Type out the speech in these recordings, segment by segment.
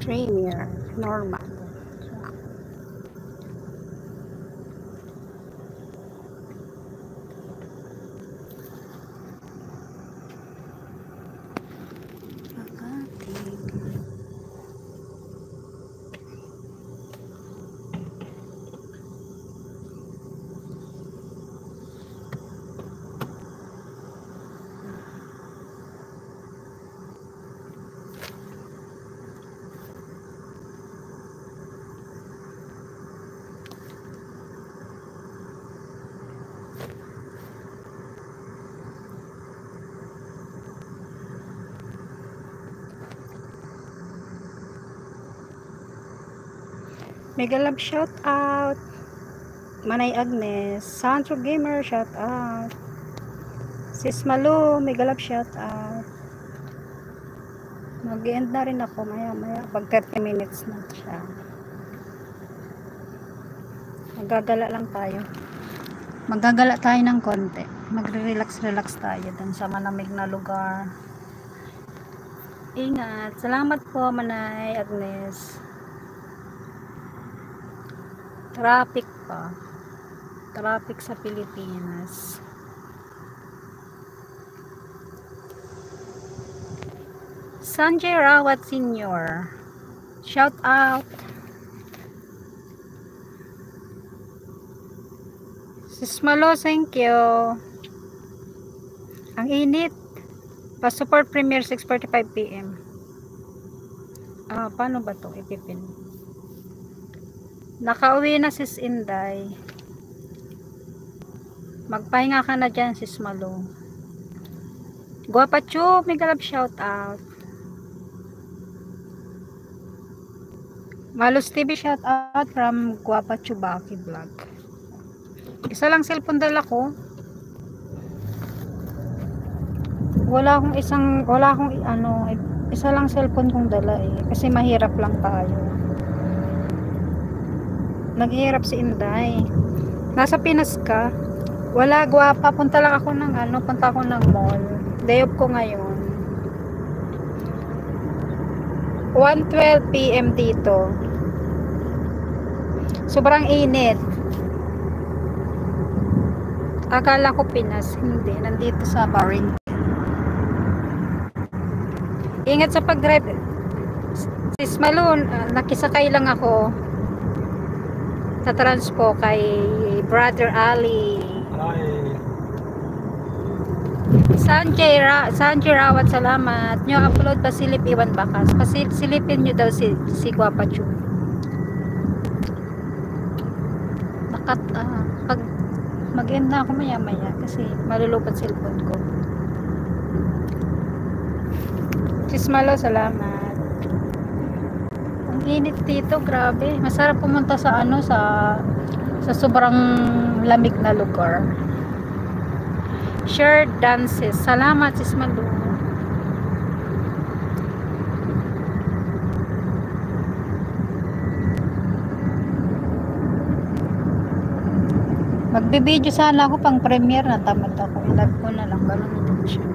Premier, normal. Mega Love shout out. Manay Agnes, Sandro Gamer shout out. Sis Malu, Mega Love shout out. Mag-end na rin ako maya pag 30 minutes na siya. Magagala lang tayo. Magagala tayo ng konti. Magre-relax tayo dun sa malamig na lugar. Ingat. Salamat po, Manay Agnes. Traffic pa. Traffic sa Pilipinas. Sanjay Rawat Senior. Shout out. Sis Malo, thank you. Ang init. Pa-support premiere 6:45 PM. Paano ba to ipipin? Nakauwi na sis Inday. Magpahinga ka na dyan sis Malo. Guapachu, Mega Love shout out. Malus TV shout out from Guapachu Baki Vlog. Isa lang cellphone dala ko. Wala akong isa lang cellphone kong dala kasi mahirap lang tayo. Naghihirap si Inday. Nasa Pinas ka? Wala, guwapa. Punta lang ako punta ako ng mall. Day off ko ngayon. 1:12 PM dito. Sobrang init. Akala ko Pinas, hindi. Nandito sa Bahrain. Ingat sa pag-drive. Sis Malun, nakisakay lang ako sa transpo kay Brother Ali. Sanjay Rawat, salamat. Nyo upload pa silip Iwan Bakas. Silipin nyo daw si Guapachu. Pag mag-end na ako maya kasi malulupad cellphone ko. Chismalo, salamat. Ang init dito, grabe. Masarap pumunta sa sa sobrang lamig na lugar. Share dances. Salamat, Chismalo. Magbe-video sana ako pang premiere na tamad ako. I-live ko na lang. Ganun din siya.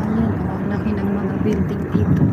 Ayun, ang laki ng mga building dito.